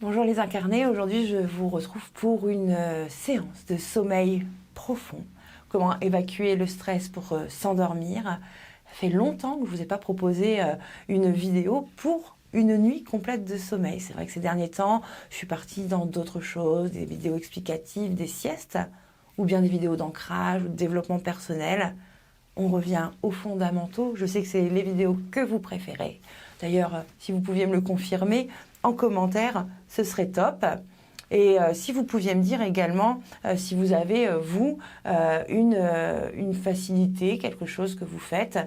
Bonjour les incarnés, aujourd'hui je vous retrouve pour une séance de sommeil profond. Comment évacuer le stress pour s'endormir. Ça fait longtemps que je ne vous ai pas proposé une vidéo pour une nuit complète de sommeil. C'est vrai que ces derniers temps, je suis partie dans d'autres choses, des vidéos explicatives, des siestes, ou bien des vidéos d'ancrage ou de développement personnel. On revient aux fondamentaux. Je sais que c'est les vidéos que vous préférez. D'ailleurs, si vous pouviez me le confirmer en commentaire, ce serait top. Et si vous pouviez me dire également si vous avez, vous, une facilité, quelque chose que vous faites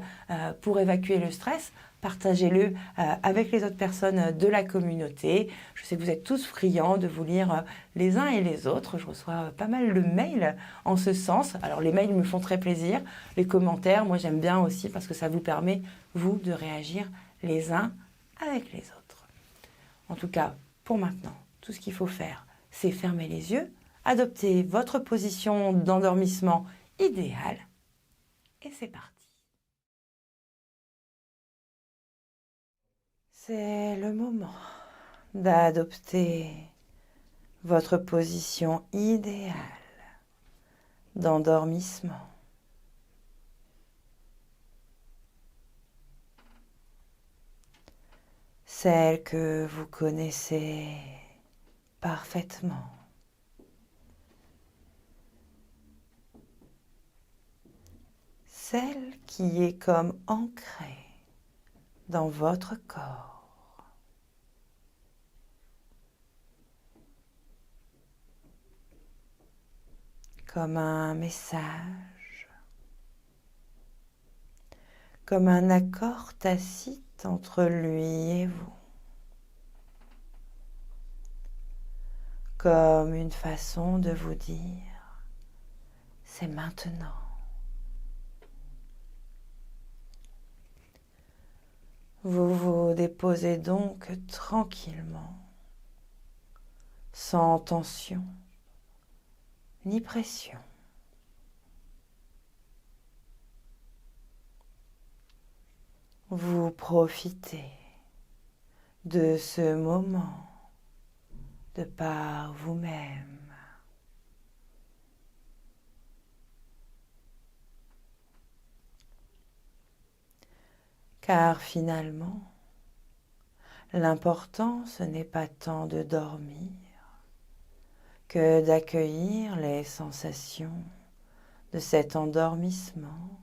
pour évacuer le stress, partagez-le avec les autres personnes de la communauté. Je sais que vous êtes tous friands de vous lire les uns et les autres. Je reçois pas mal de mails en ce sens. Alors les mails me font très plaisir. Les commentaires, moi j'aime bien aussi parce que ça vous permet, vous, de réagir les uns avec les autres. En tout cas, pour maintenant, tout ce qu'il faut faire, c'est fermer les yeux, adopter votre position d'endormissement idéale, et c'est parti. C'est le moment d'adopter votre position idéale d'endormissement. Celle que vous connaissez parfaitement. Celle qui est comme ancrée dans votre corps. Comme un message, comme un accord tacite entre lui et vous, comme une façon de vous dire « c'est maintenant ». Vous vous déposez donc tranquillement, sans tension ni pression. Vous profitez de ce moment de par vous-même. Car finalement, l'important ce n'est pas tant de dormir que d'accueillir les sensations de cet endormissement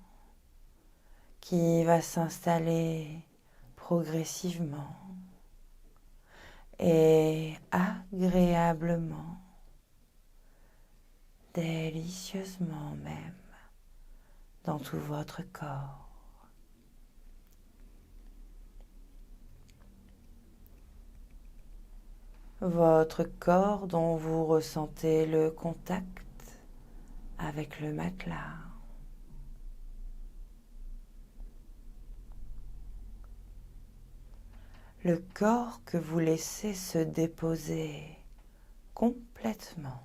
qui va s'installer progressivement et agréablement, délicieusement même, dans tout votre corps. Votre corps dont vous ressentez le contact avec le matelas. Le corps que vous laissez se déposer complètement.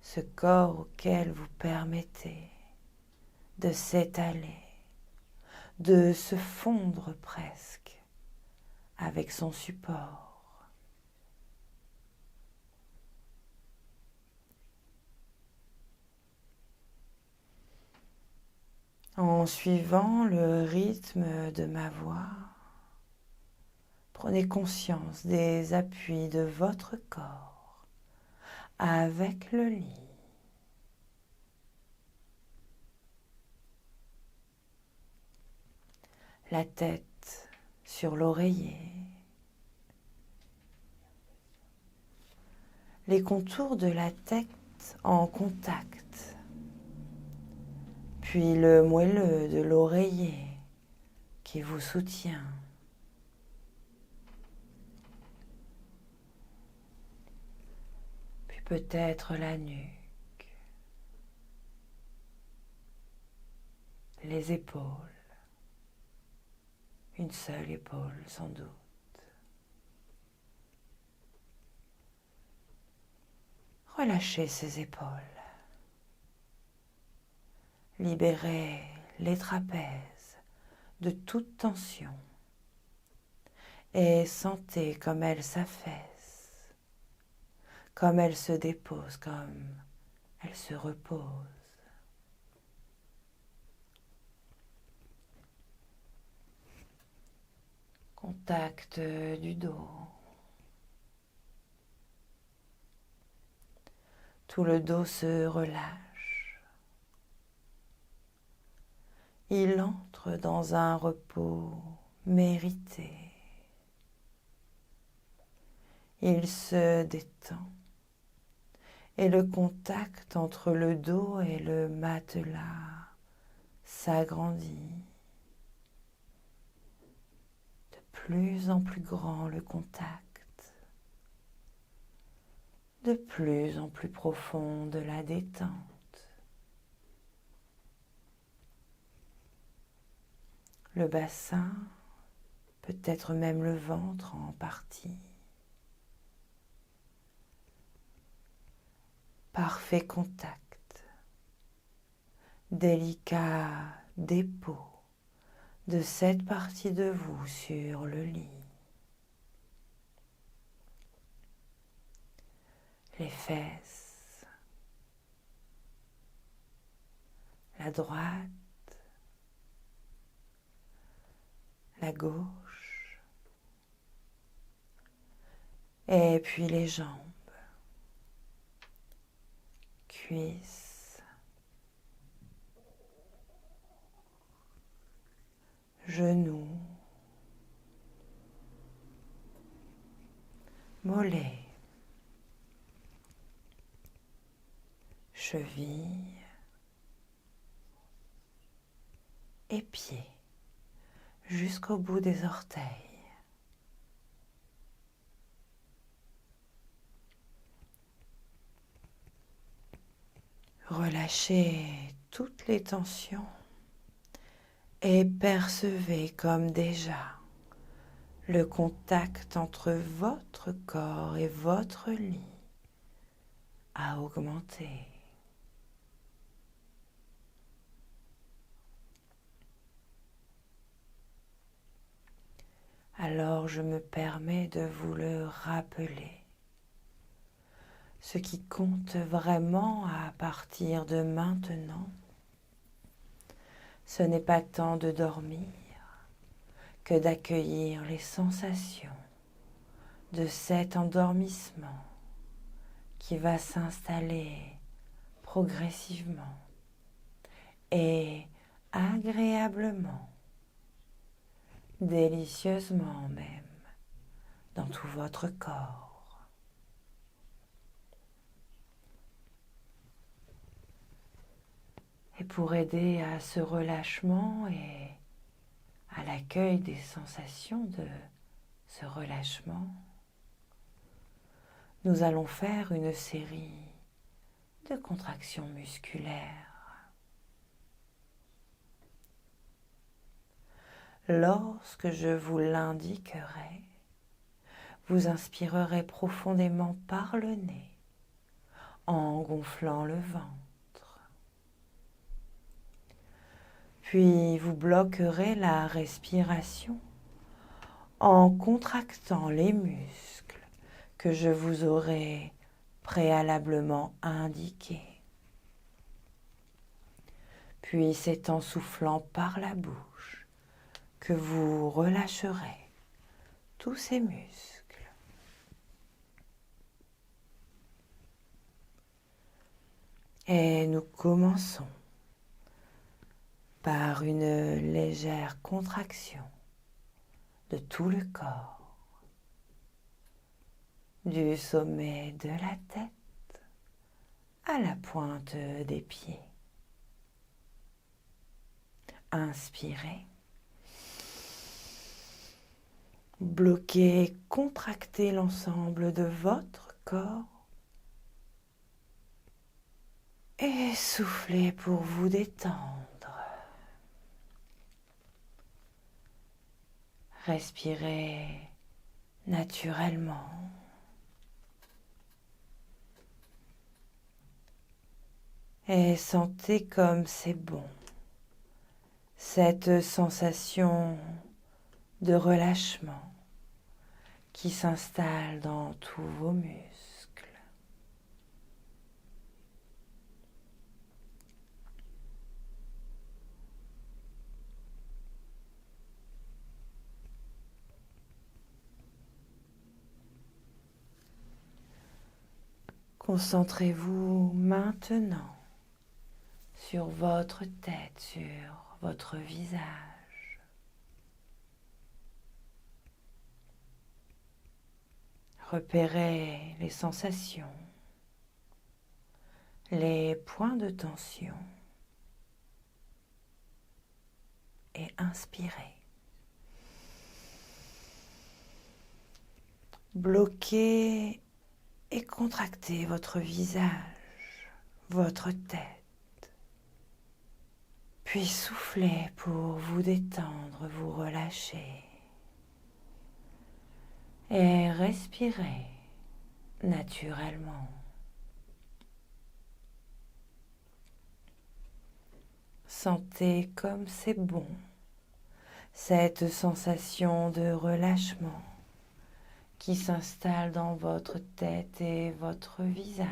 Ce corps auquel vous permettez de s'étaler, de se fondre presque avec son support. En suivant le rythme de ma voix, prenez conscience des appuis de votre corps avec le lit. La tête sur l'oreiller. Les contours de la tête en contact. Puis le moelleux de l'oreiller qui vous soutient. Puis peut-être la nuque, les épaules, une seule épaule sans doute. Relâchez ces épaules. Libérez les trapèzes de toute tension Et sentez comme elle s'affaisse, comme elle se dépose, comme elle se repose. Contact du dos. Tout le dos se relâche. Il entre dans un repos mérité. Il se détend et le contact entre le dos et le matelas s'agrandit. De plus en plus grand le contact, de plus en plus profond de la détente. Le bassin, peut-être même le ventre en partie. Parfait contact, délicat dépôt de cette partie de vous sur le lit. Les fesses, la droite, la gauche, et puis les jambes, cuisses, genoux, mollets, chevilles et pieds jusqu'au bout des orteils. Relâchez toutes les tensions et percevez comme déjà le contact entre votre corps et votre lit a augmenté. Alors je me permets de vous le rappeler. Ce qui compte vraiment à partir de maintenant, ce n'est pas tant de dormir que d'accueillir les sensations de cet endormissement qui va s'installer progressivement et agréablement, délicieusement même, dans tout votre corps. Et pour aider à ce relâchement et à l'accueil des sensations de ce relâchement, nous allons faire une série de contractions musculaires. Lorsque je vous l'indiquerai, vous inspirerez profondément par le nez en gonflant le ventre. Puis vous bloquerez la respiration en contractant les muscles que je vous aurai préalablement indiqués. Puis c'est en soufflant par la bouche que vous relâcherez tous ces muscles. Et nous commençons par une légère contraction de tout le corps, du sommet de la tête à la pointe des pieds. Inspirez. Bloquez, contractez l'ensemble de votre corps. Et soufflez pour vous détendre. Respirez naturellement. Et sentez comme c'est bon. Cette sensation de relâchement qui s'installe dans tous vos muscles. Concentrez-vous maintenant sur votre tête, sur votre visage. Repérez les sensations, les points de tension et inspirez. Bloquez et contractez votre visage, votre tête. Puis soufflez pour vous détendre, vous relâcher. Et respirez naturellement. Sentez comme c'est bon, cette sensation de relâchement qui s'installe dans votre tête et votre visage.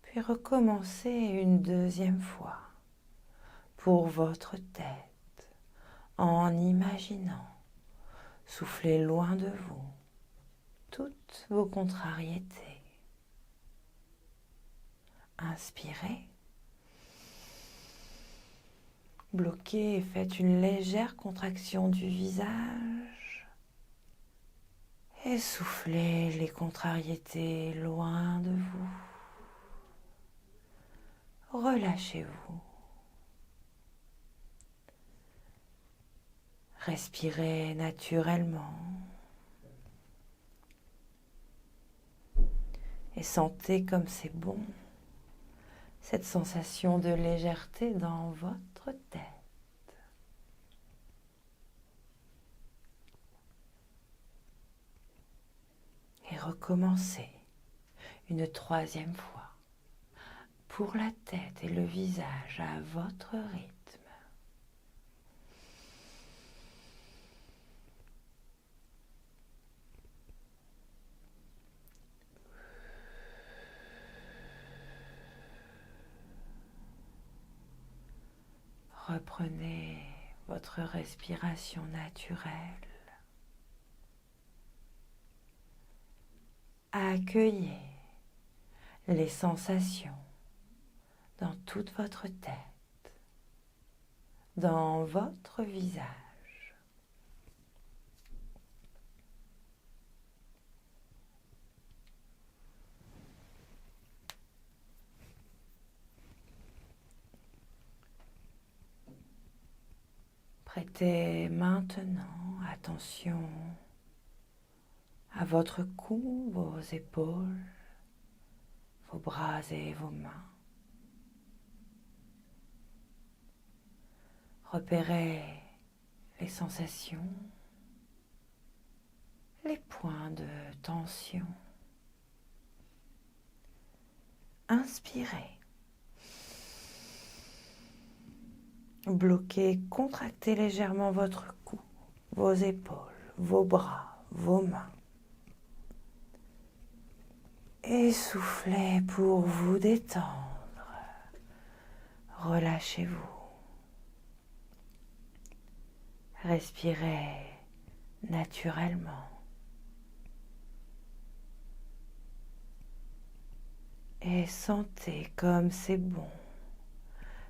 Puis recommencez une deuxième fois pour votre tête en imaginant souffler loin de vous toutes vos contrariétés. Inspirez. Bloquez et faites une légère contraction du visage. Et soufflez les contrariétés loin de vous. Relâchez-vous. Respirez naturellement. Et sentez comme c'est bon, cette sensation de légèreté dans votre tête. Et recommencez une troisième fois pour la tête et le visage à votre rythme. Reprenez votre respiration naturelle. Accueillez les sensations dans toute votre tête, dans votre visage. Prêtez maintenant attention à votre cou, vos épaules, vos bras et vos mains. Repérez les sensations, les points de tension. Inspirez. Bloquez, contractez légèrement votre cou, vos épaules, vos bras, vos mains. Et soufflez pour vous détendre. Relâchez-vous. Respirez naturellement. Et sentez comme c'est bon,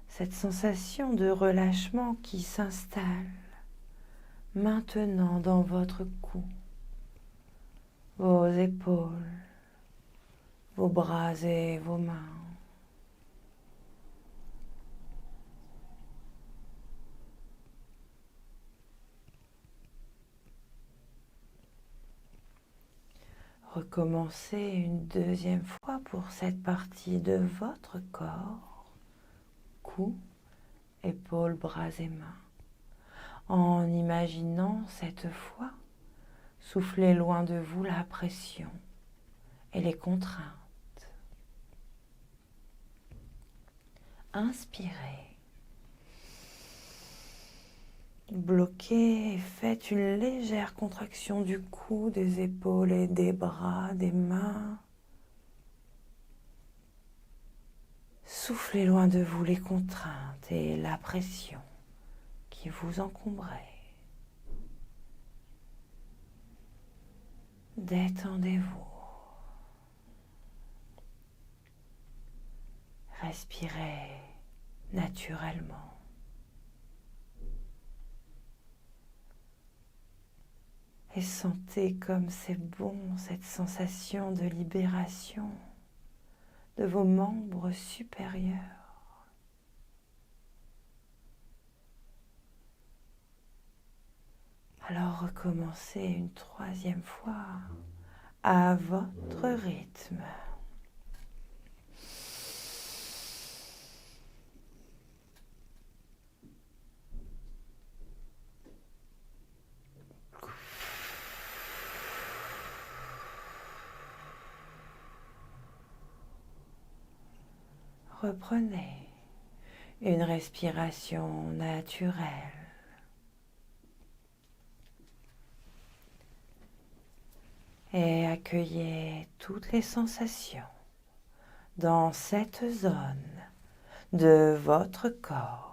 cette sensation de relâchement qui s'installe maintenant dans votre cou, vos épaules, vos bras et vos mains. Recommencez une deuxième fois pour cette partie de votre corps, cou, épaules, bras et mains, en imaginant cette fois souffler loin de vous la pression et les contraintes. Inspirez. Bloquez et faites une légère contraction du cou, des épaules et des bras, des mains. Soufflez loin de vous les contraintes et la pression qui vous encombrait. Détendez-vous. Respirez naturellement. Et sentez comme c'est bon cette sensation de libération de vos membres supérieurs. Alors recommencez une troisième fois à votre rythme. Reprenez une respiration naturelle. Et accueillez toutes les sensations dans cette zone de votre corps.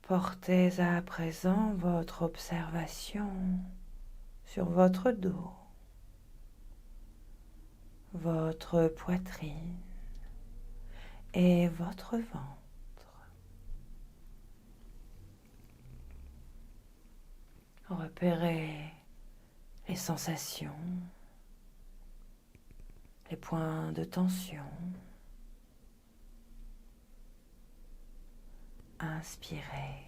Portez à présent votre observation sur votre dos, votre poitrine et votre ventre. Repérez les sensations, les points de tension. Inspirez.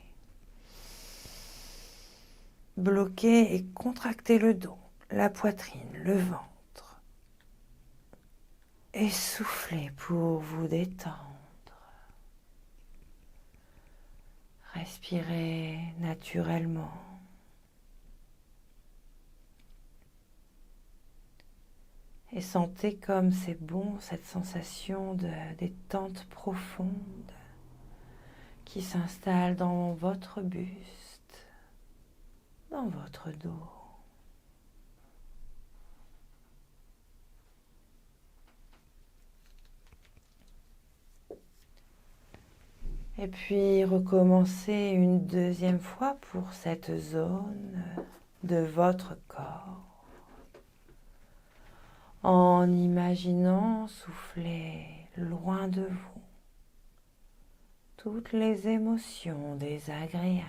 Bloquez et contractez le dos, la poitrine, le ventre. Et soufflez pour vous détendre. Respirez naturellement. Et sentez comme c'est bon cette sensation de détente profonde qui s'installe dans votre buste, dans votre dos. Et puis recommencez une deuxième fois pour cette zone de votre corps. En imaginant souffler loin de vous toutes les émotions désagréables.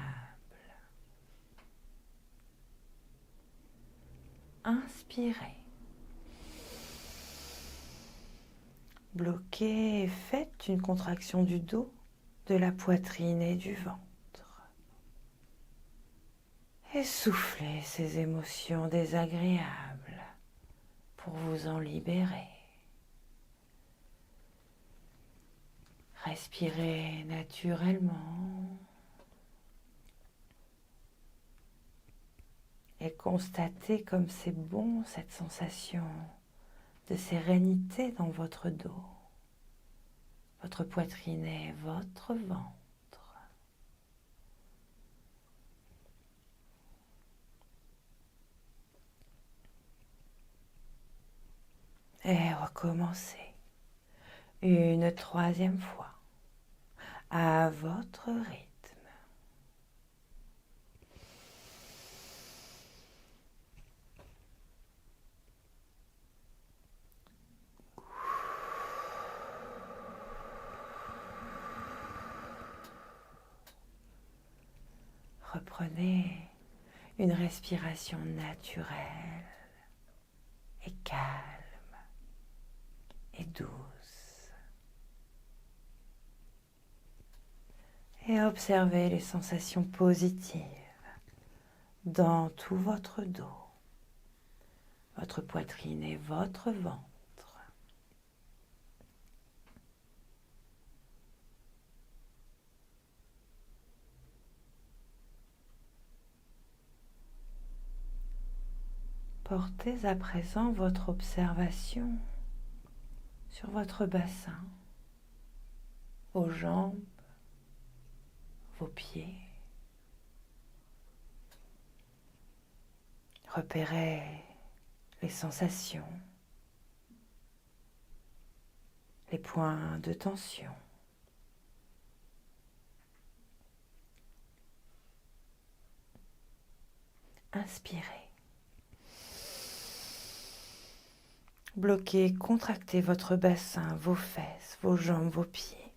Inspirez. Bloquez et faites une contraction du dos, de la poitrine et du ventre. Et soufflez ces émotions désagréables pour vous en libérer. Respirez naturellement et constatez comme c'est bon cette sensation de sérénité dans votre dos, votre poitrine et votre ventre. Et recommencez une troisième fois à votre rythme. Reprenez une respiration naturelle et calme et douce. Et observez les sensations positives dans tout votre dos, votre poitrine et votre ventre. Portez à présent votre observation sur votre bassin, vos jambes, vos pieds. Repérez les sensations, les points de tension. Inspirez. Bloquez, contractez votre bassin, vos fesses, vos jambes, vos pieds.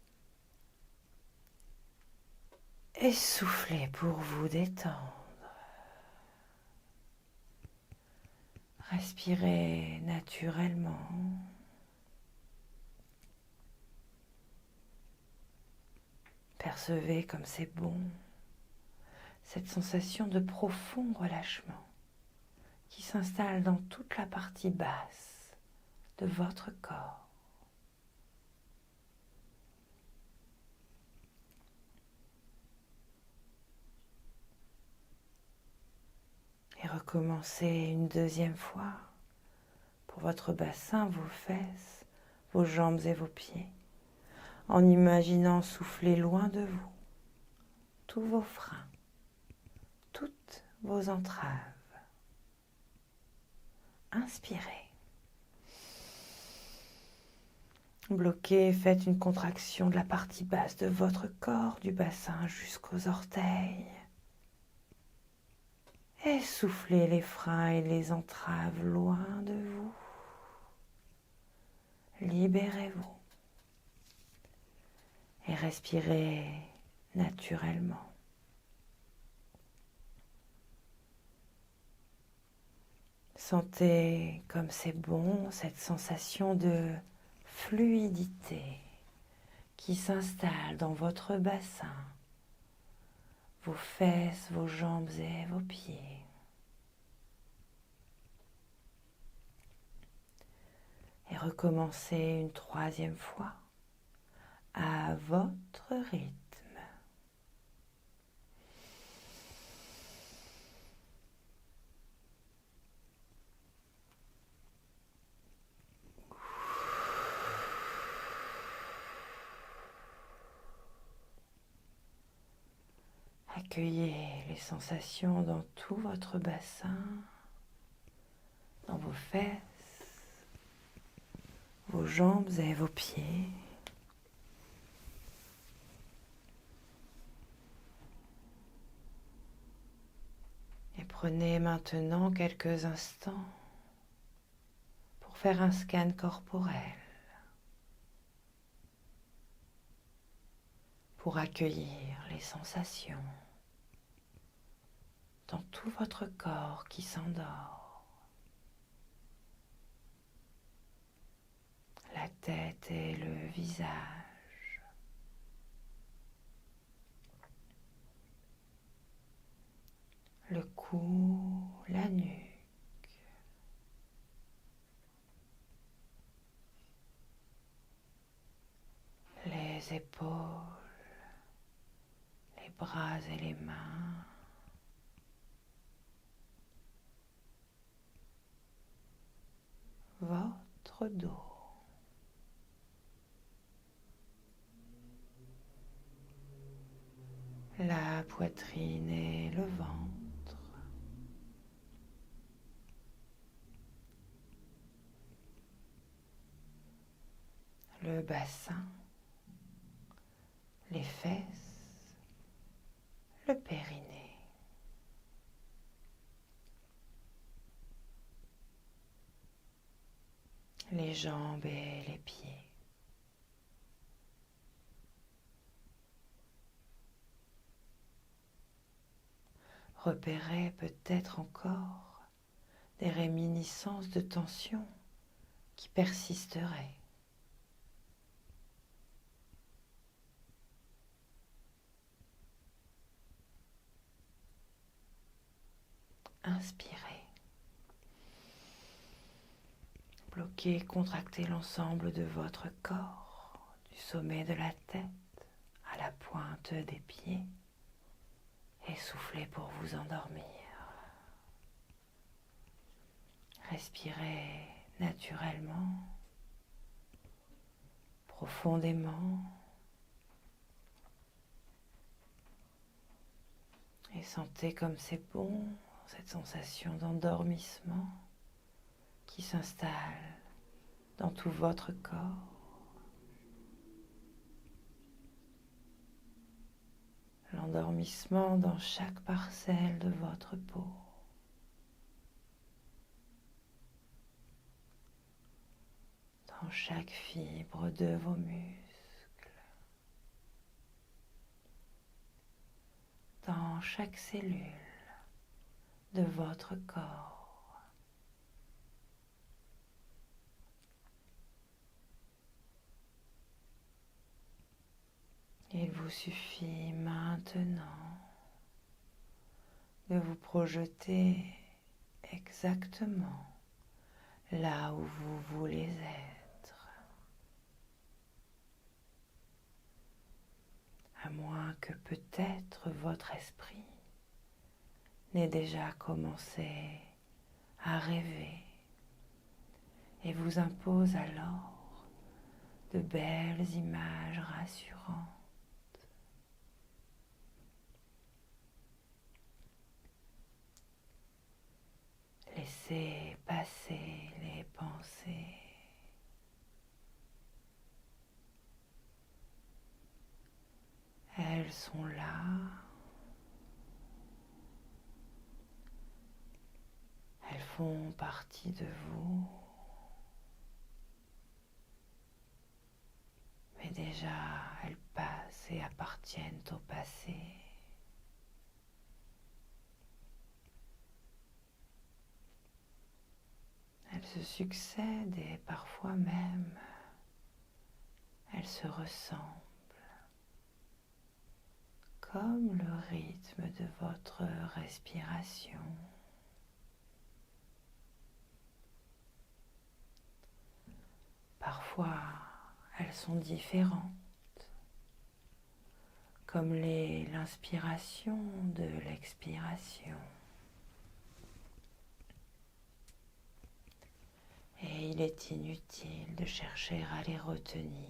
Et soufflez pour vous détendre. Respirez naturellement. Percevez comme c'est bon cette sensation de profond relâchement qui s'installe dans toute la partie basse de votre corps. Et recommencez une deuxième fois pour votre bassin, vos fesses, vos jambes et vos pieds, en imaginant souffler loin de vous tous vos freins, toutes vos entraves. Inspirez. Bloquez, faites une contraction de la partie basse de votre corps, du bassin jusqu'aux orteils. Et soufflez les freins et les entraves loin de vous. Libérez-vous. Et respirez naturellement. Sentez comme c'est bon cette sensation de fluidité qui s'installe dans votre bassin, vos fesses, vos jambes et vos pieds. Et recommencez une troisième fois à votre rythme. Accueillez les sensations dans tout votre bassin, dans vos fesses, vos jambes et vos pieds. Et prenez maintenant quelques instants pour faire un scan corporel, pour accueillir les sensations dans tout votre corps qui s'endort. La tête et le visage. Le cou, la nuque. Les épaules, les bras et les mains. Votre dos. La poitrine et le ventre. Le bassin. Les fesses. Le périnée. Les jambes et les pieds. Repérez peut-être encore des réminiscences de tension qui persisteraient. Inspirez. Bloquez, contractez l'ensemble de votre corps, du sommet de la tête à la pointe des pieds, et soufflez pour vous endormir. Respirez naturellement, profondément, et sentez comme c'est bon, cette sensation d'endormissement qui s'installe dans tout votre corps. L'endormissement dans chaque parcelle de votre peau. Dans chaque fibre de vos muscles. Dans chaque cellule de votre corps. Il vous suffit maintenant de vous projeter exactement là où vous voulez être. À moins que peut-être votre esprit n'ait déjà commencé à rêver et vous impose alors de belles images rassurantes. Laissez passer les pensées. Elles sont là. Elles font partie de vous. Mais déjà, elles passent et appartiennent au passé. Elles se succèdent et parfois même, elles se ressemblent, comme le rythme de votre respiration. Parfois, elles sont différentes, comme l'inspiration de l'expiration. Et il est inutile de chercher à les retenir,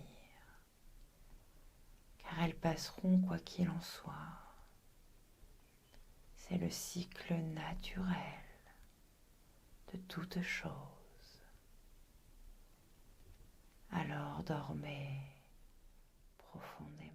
car elles passeront quoi qu'il en soit. C'est le cycle naturel de toute chose. Alors dormez profondément.